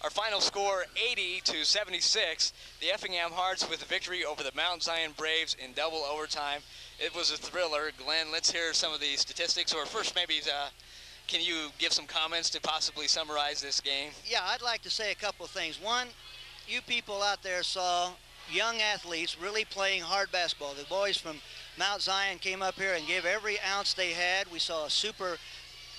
Our final score, 80-76. The Effingham Hearts with the victory over the Mount Zion Braves in double overtime. It was a thriller. Glenn, let's hear some of the statistics. Or first, maybe, can you give some comments to possibly summarize this game? Yeah, I'd like to say a couple of things. One, you people out there saw young athletes really playing hard basketball. The boys from Mount Zion came up here and gave every ounce they had. We saw super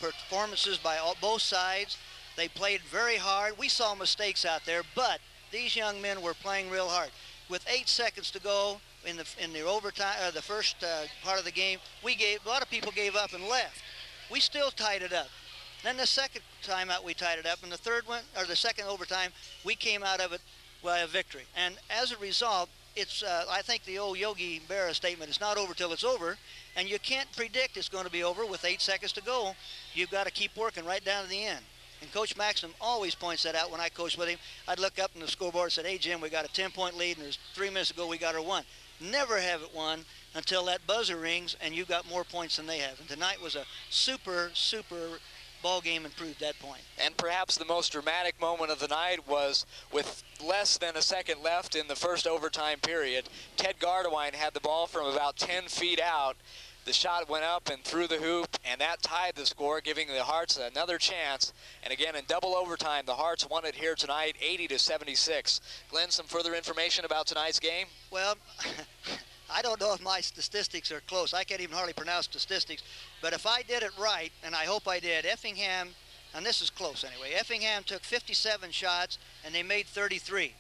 performances by both sides. They played very hard. We saw mistakes out there, but these young men were playing real hard. With 8 seconds to go in the overtime, the first part of the game, a lot of people gave up and left. We still tied it up. Then the second timeout we tied it up, and the third one, or the second overtime, we came out of it by a victory. And as a result, it's I think the old Yogi Berra statement, it's not over till it's over, and you can't predict it's going to be over with 8 seconds to go. You've got to keep working right down to the end. And Coach Maxim always points that out when I coach with him. I'd look up in the scoreboard and say, hey, Jim, we got a 10-point lead, and there's 3 minutes to go, we got our one. Never have it won until that buzzer rings and you've got more points than they have. And tonight was a super ball game and proved that point. And perhaps the most dramatic moment of the night was with less than a second left in the first overtime period. Ted Gardewine had the ball from about 10 feet out. The shot went up and through the hoop, and that tied the score, giving the Hearts another chance. And again, in double overtime, the Hearts won it here tonight, 80-76. Glenn, some further information about tonight's game? Well, I don't know if my statistics are close. I can't even hardly pronounce statistics. But if I did it right, and I hope I did, Effingham, and this is close anyway, Effingham took 57 shots, and they made 33.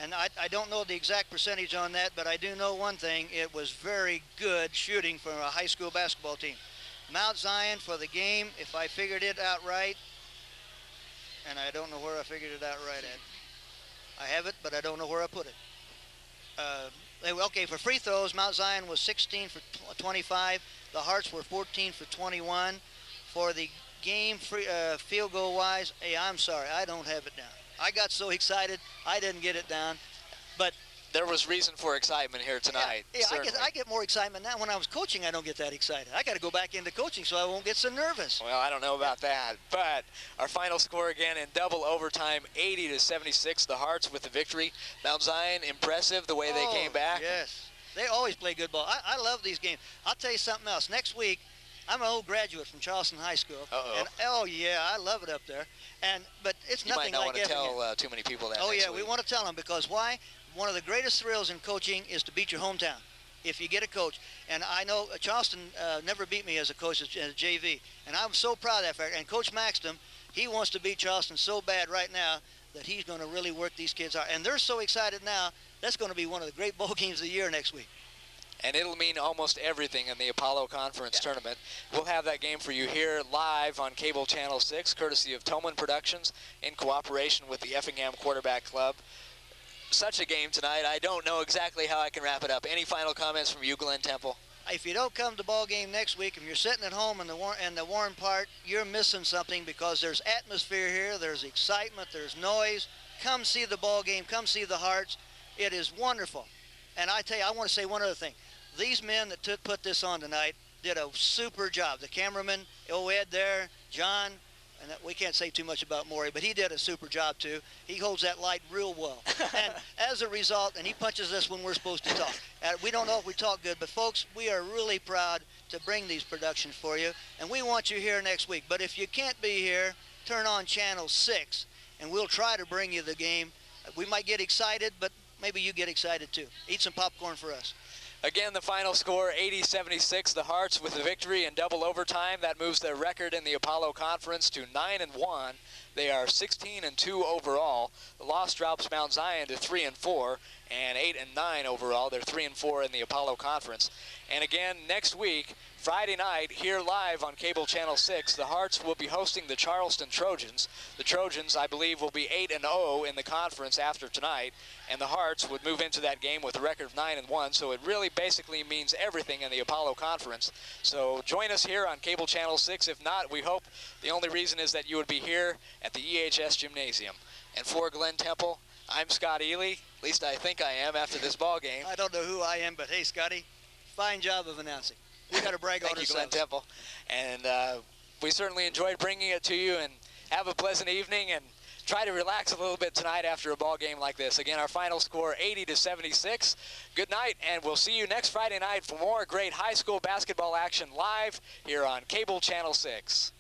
And I don't know the exact percentage on that, but I do know one thing. It was very good shooting for a high school basketball team. Mount Zion for the game, if I figured it out right, and I don't know where I figured it out right at. I have it, but I don't know where I put it. Okay, for free throws, Mount Zion was 16 for 25. The Hearts were 14 for 21. For the game field goal wise, hey, I'm sorry, I don't have it down. I got so excited, I didn't get it down. But there was reason for excitement here tonight. Yeah, I get more excitement now. When I was coaching, I don't get that excited. I got to go back into coaching so I won't get so nervous. Well, I don't know about that. But our final score again in double overtime, 80-76. The Hearts with the victory. Mount Zion, impressive the way they came back. Yes, they always play good ball. I love these games. I'll tell you something else. Next week, I'm an old graduate from Charleston High School. And oh yeah, I love it up there. But it's nothing like Effingham. You might not want to tell too many people that. Oh yeah, we want to tell them because why? One of the greatest thrills in coaching is to beat your hometown. If you get a coach, and I know Charleston never beat me as a coach as JV, and I'm so proud of that fact. And Coach Maxton, he wants to beat Charleston so bad right now that he's going to really work these kids out. And they're so excited now. That's going to be one of the great bowl games of the year next week. And it'll mean almost everything in the Apollo Conference tournament. We'll have that game for you here live on Cable Channel 6, courtesy of Toman Productions, in cooperation with the Effingham Quarterback Club. Such a game tonight. I don't know exactly how I can wrap it up. Any final comments from you, Glen Temple? If you don't come to ball game next week, if you're sitting at home in the warm part, you're missing something because there's atmosphere here, there's excitement, there's noise. Come see the ball game. Come see the Hearts. It is wonderful. And I tell you, I want to say one other thing. These men that put this on tonight did a super job. The cameraman, Ed there, John, and we can't say too much about Maury, but he did a super job too. He holds that light real well. And as a result, and he punches us when we're supposed to talk. We don't know if we talk good, but folks, we are really proud to bring these productions for you, and we want you here next week. But if you can't be here, turn on Channel 6, and we'll try to bring you the game. We might get excited, but maybe you get excited too. Eat some popcorn for us. Again, the final score, 80-76. The Hearts with the victory in double overtime. That moves their record in the Apollo Conference to 9-1. They are 16-2 overall. The loss drops Mount Zion to 3-4 and 8-9 overall. They're 3-4 in the Apollo Conference. And again, next week, Friday night, here live on Cable Channel 6, the Hearts will be hosting the Charleston Trojans. The Trojans, I believe, will be 8-0 in the conference after tonight, and the Hearts would move into that game with a record of 9-1, so it really basically means everything in the Apollo Conference. So join us here on Cable Channel 6. If not, we hope the only reason is that you would be here at the EHS Gymnasium. And for Glen Temple, I'm Scott Ealy. At least I think I am after this ball game. I don't know who I am, but hey, Scotty, fine job of announcing. We got to brag on ourselves. Thank you, Glen Temple. And we certainly enjoyed bringing it to you, and have a pleasant evening. And try to relax a little bit tonight after a ball game like this. Again, our final score 80-76. Good night, and we'll see you next Friday night for more great high school basketball action live here on Cable Channel 6.